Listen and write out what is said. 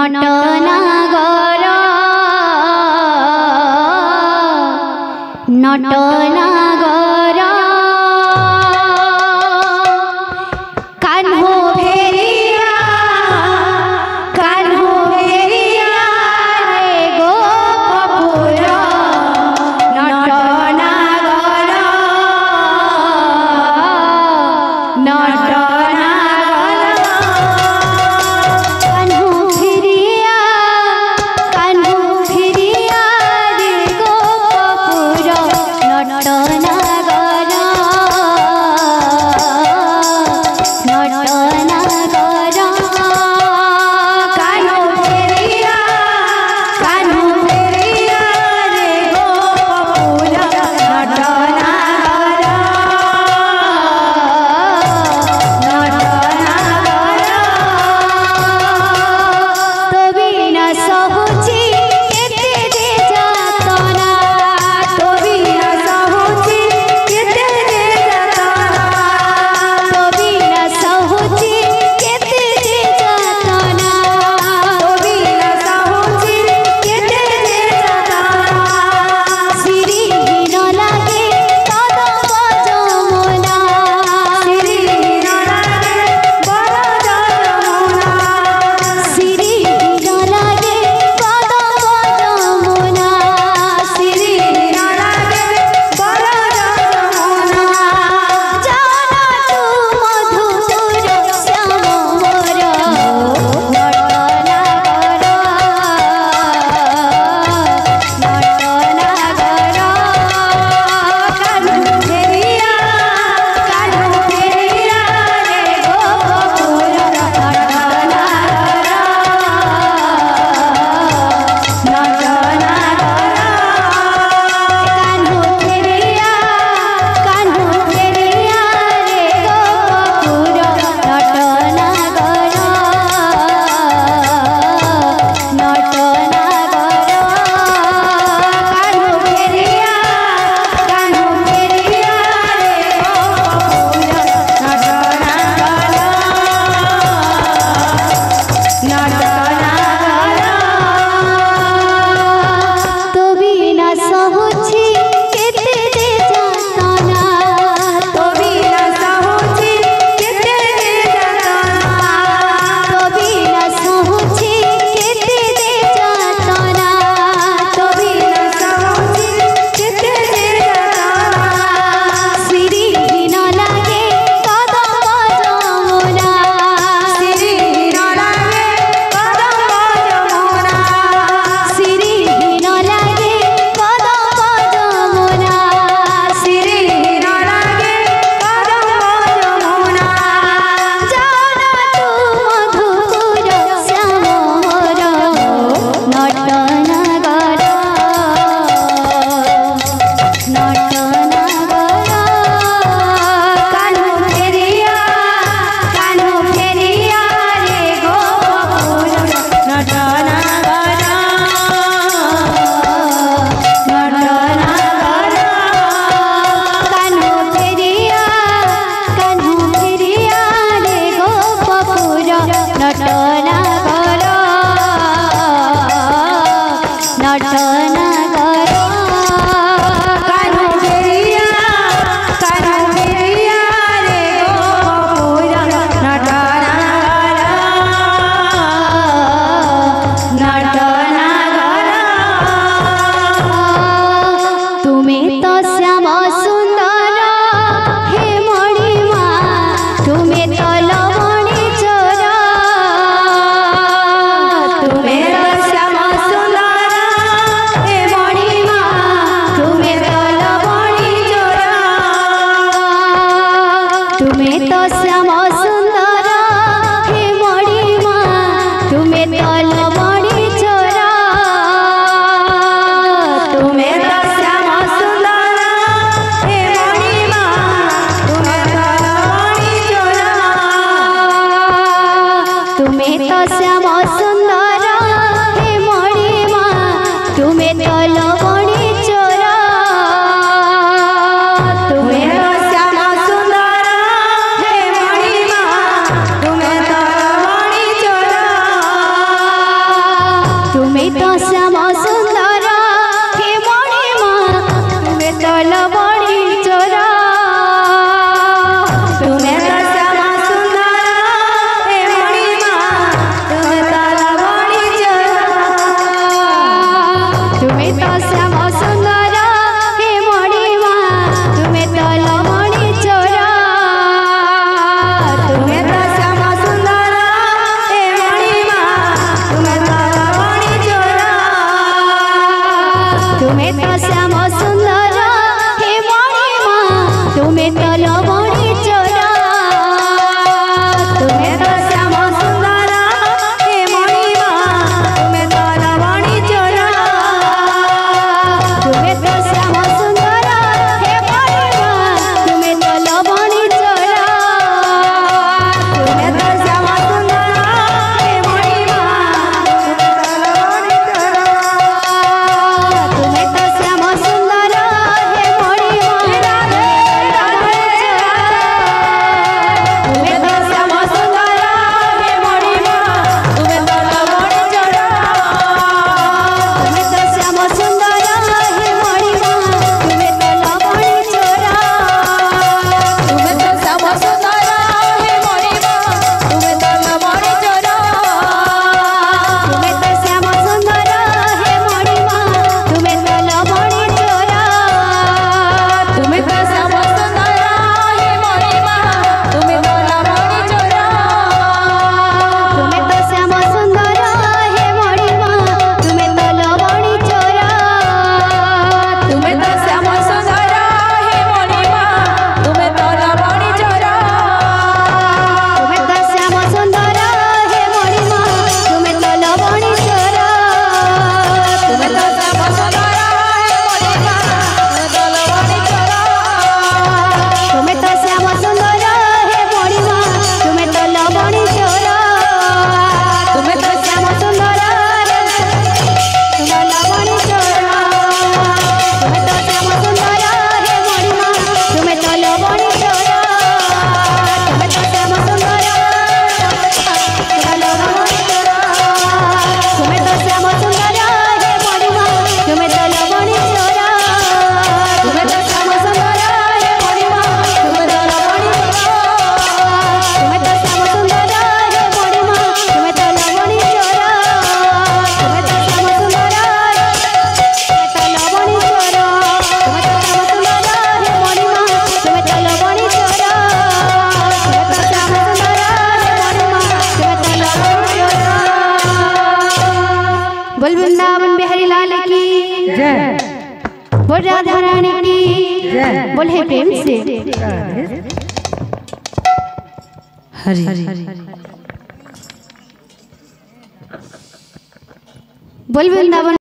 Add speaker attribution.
Speaker 1: নটনাগর নটনাগর কানহো ভেরিয়া রে গোপপুর নটনাগর নটনাগর কানহো ভেরিয়া রে গোপপুর নটনাগর तुम्हें तो श्याम सुंदर हे मोरी माँ तुम्हें तो लवणी चोरा तुम्हें तो श्याम सुंदर हे मोरी माँ तुम्हें तो लवणी चोरा तुम्हें तो श्याम सुंदर हे मोरी माँ तुम्हें तो लवणी चोरा तुम्हें तो श्याम सुंदर हे मोरी माँ तुम्हें तो श्याम सुंदर हे मोरी माँ तुम्हें तो श्याम सुंदर हे मोरी माँ तुम्हें तो लवणी चोरा तुम्हें तो श्याम सुंदर हे मोरी माँ तुम्हें तो लवणी चोरा तुम्हें तो श्याम सुंदर हे मोरी माँ तुम्हें तो लवणी चोरा तुम्हें तो श्याम सुंदर हे मोरी माँ तुम्हें तो लवणी चोरा तुम्हें तो श्याम सुंदर हे मोरी माँ तुम्हें तो लवणी चोरा तुम्हें तो श्याम सुंदर हे मोरी माँ तुम्हें तो लवणी चोरा तुम्हें तो श्याम सुंदर हे मोरी माँ तुम्हें तो लवणी चोरा तुम्हें तो श्याम सुंदर हे मोरी माँ तुम्हें तो लवणी चोरा तुम्हें तो श्याम सुंदर हे मोरी माँ तुम्हें तो लवणी चोरा तुम्हें तो श्याम सुंदर हे मोरी माँ तुम्हें तो लवणी चोरा तुम्हें तो श्याम सुंदर तुम्हें लवणी चोरा तुम्हें तो श्याम सुंदर हे मोरी माँ तुम्हें तो लवणी चोरा तुम्हें तो श्याम सुंदर तुम्हें लवणी चोरा तुम्हें तो श्याम सुंदर हे मोरी माँ तुम्हें तो लवणी चोरा तुम्हें तो श्याम सुंदर हे मोरी माँ तुम्हें तो लवणी चोरा तुम्हें तो श्याम सुंदर हे मोरी माँ तुम्हें तो लवणी चोरा तुम्हें तो श्याम सुंदर तुम्हें तो लवणी चोरा तुम्हें तो श्याम सुंदर हे मोरी माँ तुम्हें तो लवणी चोरा तुम्हें तो श्याम सुंदर हे मोरी माँ तुम्हें तो लवणी चोरा। बोल वृंदावन बिहारी लाल की
Speaker 2: जय।
Speaker 1: बोल राधा रानी की
Speaker 2: जय।
Speaker 1: बोल है प्रेम से
Speaker 2: हरि
Speaker 1: बोल वृंदावन